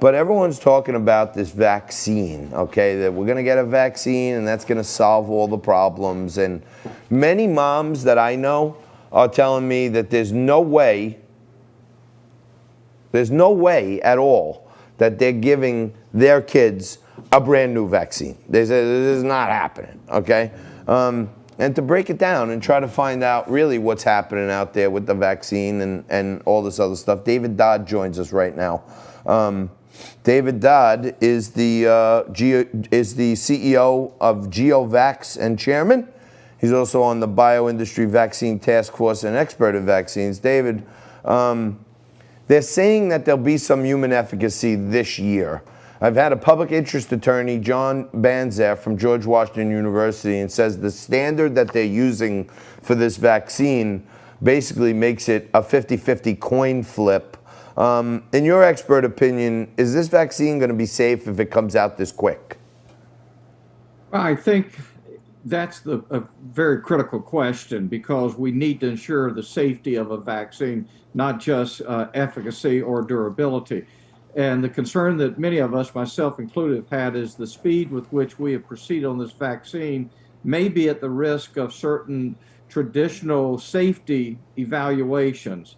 But everyone's talking about this vaccine, okay, that we're going to get a vaccine and that's going to solve all the problems. And many moms that I know are telling me that there's no way at all that they're giving their kids a brand new vaccine. They say this is not happening, okay? And to break it down and try to find out really what's happening out there with the vaccine and all this other stuff, David Dodd joins us right now. David Dodd is the CEO of GeoVax and chairman. He's also on the Bioindustry Vaccine Task Force and expert in vaccines. David, they're saying that there'll be some human efficacy this year. I've had a public interest attorney, John Banzer from George Washington University, and says the standard that they're using for this vaccine basically makes it a 50-50 coin flip. In your expert opinion, is this vaccine going to be safe if it comes out this quick? I think that's a very critical question, because we need to ensure the safety of a vaccine, not just efficacy or durability. And the concern that many of us, myself included, have had is the speed with which we have proceeded on this vaccine may be at the risk of certain traditional safety evaluations.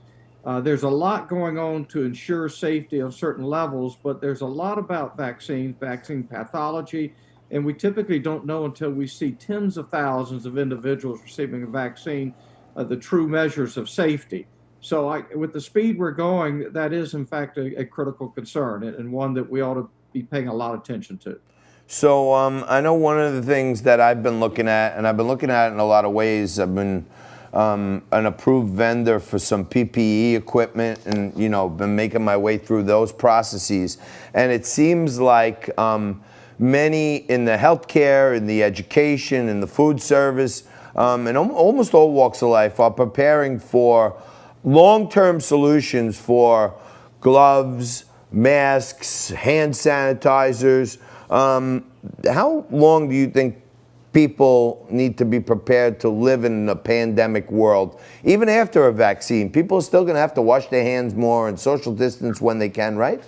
There's a lot going on to ensure safety on certain levels, but there's a lot about vaccines, vaccine pathology, and we typically don't know until we see tens of thousands of individuals receiving a vaccine the true measures of safety. So with the speed we're going, that is in fact a critical concern, and one that we ought to be paying a lot of attention to. So I know one of the things that I've been looking at, and I've been looking at it in a lot of ways, I've been an approved vendor for some PPE equipment, and been making my way through those processes. And it seems like many in the healthcare, in the education, in the food service, and almost all walks of life are preparing for long-term solutions for gloves, masks, hand sanitizers. How long do you think people need to be prepared to live in a pandemic world? Even after a vaccine, people are still going to have to wash their hands more and social distance when they can, right?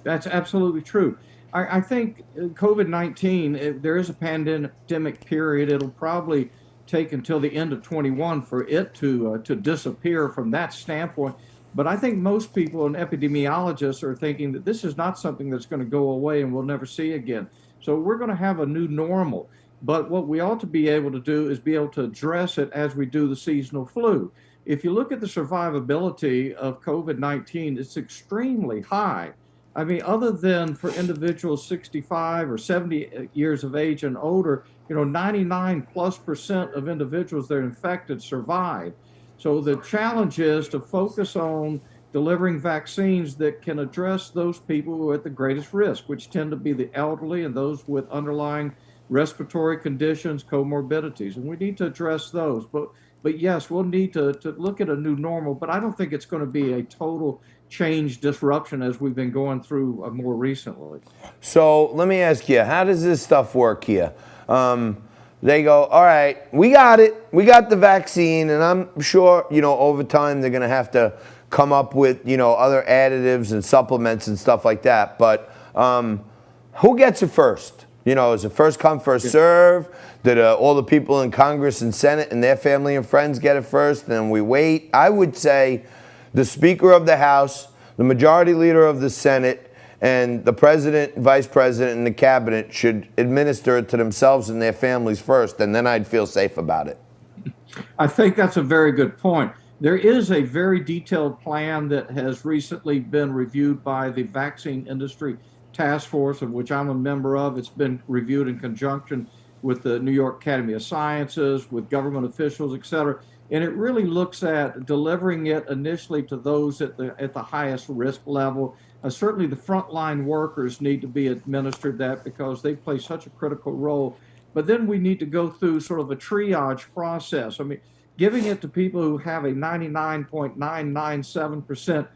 That's absolutely true. I think COVID-19, there is a pandemic period. It'll probably take until the end of 21 for it to disappear from that standpoint. But I think most people and epidemiologists are thinking that this is not something that's going to go away and we'll never see again. So we're going to have a new normal. But what we ought to be able to do is be able to address it as we do the seasonal flu. If you look at the survivability of COVID-19, it's extremely high. I mean, other than for individuals 65 or 70 years of age and older, 99+% of individuals that are infected survive. So the challenge is to focus on delivering vaccines that can address those people who are at the greatest risk, which tend to be the elderly and those with underlying respiratory conditions, comorbidities, and we need to address those. But yes, we'll need to look at a new normal, but I don't think it's going to be a total change disruption as we've been going through more recently. So let me ask you, how does this stuff work here? They go, all right, we got it. We got the vaccine, and I'm sure, over time they're going to have to come up with, other additives and supplements and stuff like that. But who gets it first? Is it first come, first serve? Did all the people in Congress and Senate and their family and friends get it first, and then we wait? I would say the Speaker of the House, the Majority Leader of the Senate, and the President, Vice President, and the Cabinet should administer it to themselves and their families first, and then I'd feel safe about it. I think that's a very good point. There is a very detailed plan that has recently been reviewed by the Vaccine Industry Task Force, of which I'm a member of. It's been reviewed in conjunction with the New York Academy of Sciences, with government officials, et cetera. And it really looks at delivering it initially to those at the highest risk level. Certainly the frontline workers need to be administered that because they play such a critical role. But then we need to go through sort of a triage process. I mean, giving it to people who have a 99.997%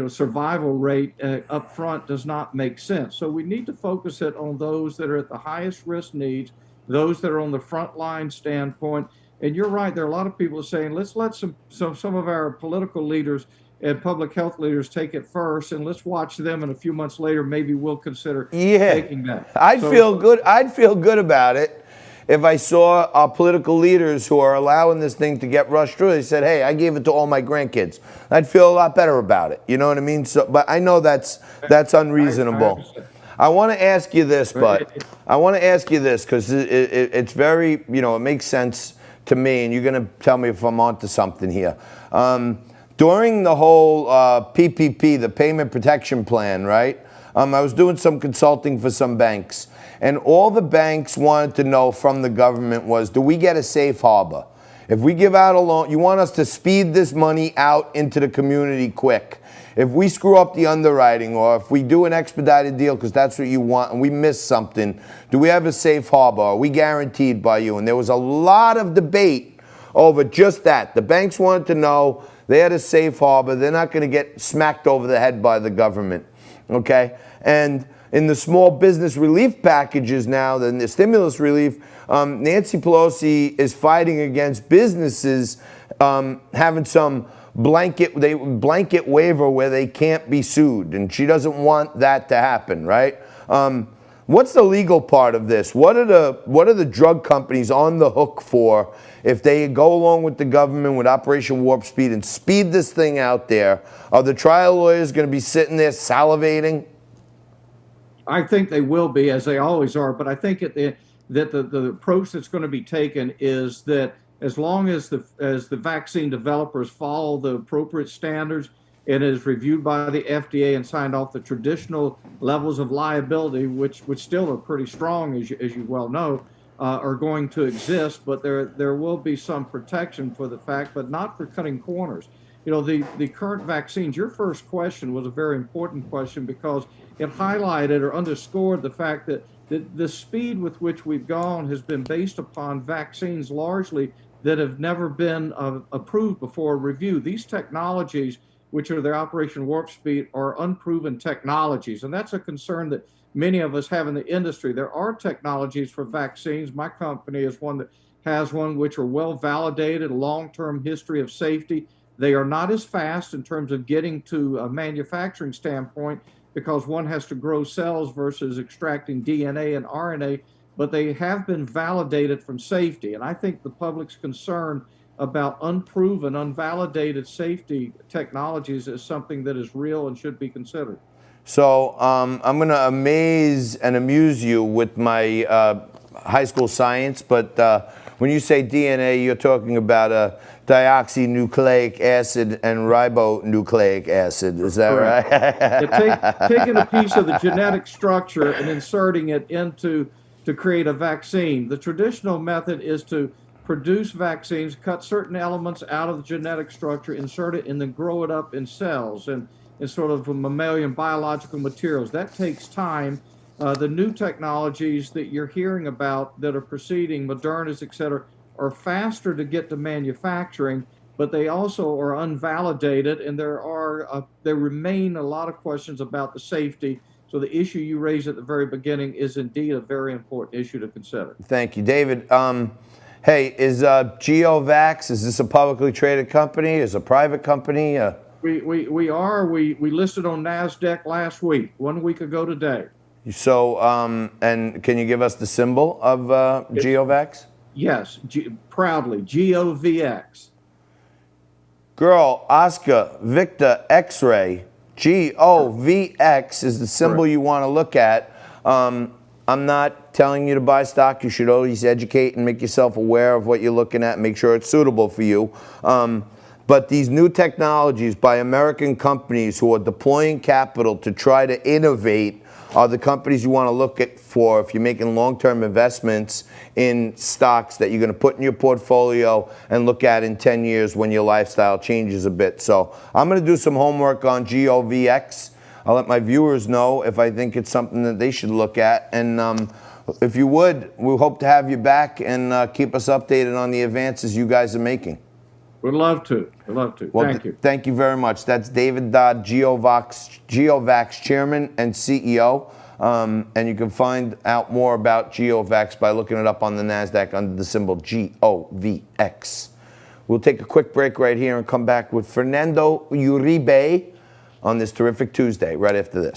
survival rate up front does not make sense. So we need to focus it on those that are at the highest risk needs, those that are on the front line standpoint. And you're right, there are a lot of people saying, let's let some of our political leaders and public health leaders take it first, and let's watch them, and a few months later, maybe we'll consider Yeah, taking that. I'd feel good. I'd feel good about it if I saw our political leaders who are allowing this thing to get rushed through. They said, "Hey, I gave it to all my grandkids." I'd feel a lot better about it. You know what I mean? So, but I know that's unreasonable. I want to ask you this, but I want to ask you this because it's very, you know, it makes sense to me, and you're going to tell me if I'm onto something here. During the whole PPP, the Payment Protection Plan, right? I was doing some consulting for some banks, and all the banks wanted to know from the government was, do we get a safe harbor? If we give out a loan, you want us to speed this money out into the community quick. If we screw up the underwriting, or if we do an expedited deal because that's what you want, and we miss something, do we have a safe harbor? Are we guaranteed by you? And there was a lot of debate over just that. The banks wanted to know they had a safe harbor. They're not going to get smacked over the head by the government, okay? And in the small business relief packages now, the stimulus relief, Nancy Pelosi is fighting against businesses having some blanket waiver where they can't be sued, and she doesn't want that to happen, right? What's the legal part of this? What are the drug companies on the hook for if they go along with the government with Operation Warp Speed and speed this thing out there? Are the trial lawyers going to be sitting there salivating? I think they will be, as they always are, but I think that the approach that's going to be taken is that as long as the vaccine developers follow the appropriate standards and is reviewed by the FDA and signed off, the traditional levels of liability, which still are pretty strong, as you well know, are going to exist, but there will be some protection for the fact, but not for cutting corners. You know, the current vaccines, your first question was a very important question because it highlighted or underscored the fact that the speed with which we've gone has been based upon vaccines largely that have never been approved before review. These technologies, which are their Operation Warp Speed, are unproven technologies, and that's a concern that many of us have in the industry. There are technologies for vaccines. My company is one that has one which are well validated, a long-term history of safety. They are not as fast in terms of getting to a manufacturing standpoint because one has to grow cells versus extracting DNA and RNA, but they have been validated from safety. And I think the public's concern about unproven, unvalidated safety technologies is something that is real and should be considered. So I'm going to amaze and amuse you with my high school science, but when you say DNA, you're talking about a deoxynucleic acid and ribonucleic acid. Is that right? Taking a piece of the genetic structure and inserting it into to create a vaccine. The traditional method is to produce vaccines, cut certain elements out of the genetic structure, insert it, and then grow it up in cells and in sort of mammalian biological materials. That takes time. The new technologies that you're hearing about that are proceeding, Moderna's, et cetera, are faster to get to manufacturing, but they also are unvalidated, and there remain a lot of questions about the safety. So the issue you raised at the very beginning is indeed a very important issue to consider. Thank you, David. Hey, is GeoVax, is this a publicly traded company? Is it a private company? We listed on NASDAQ last week, 1 week ago today. So, and can you give us the symbol of GeoVax? Yes, proudly, GeoVX. Girl, Oscar, Victor, X-ray, GeoVX is the symbol Correct. you want to look at. I'm not telling you to buy stock. You should always educate and make yourself aware of what you're looking at and make sure it's suitable for you. But these new technologies by American companies who are deploying capital to try to innovate are the companies you want to look at for if you're making long-term investments in stocks that you're going to put in your portfolio and look at in 10 years when your lifestyle changes a bit. So I'm going to do some homework on GeoVX. I'll let my viewers know if I think it's something that they should look at. And if you would, we hope to have you back and keep us updated on the advances you guys are making. We'd love to. We'd love to. Well, Thank you. Thank you very much. That's David Dodd, GeoVax Chairman and CEO. And you can find out more about GeoVax by looking it up on the NASDAQ under the symbol GOVX. We'll take a quick break right here and come back with Fernando Uribe on this terrific Tuesday right after this.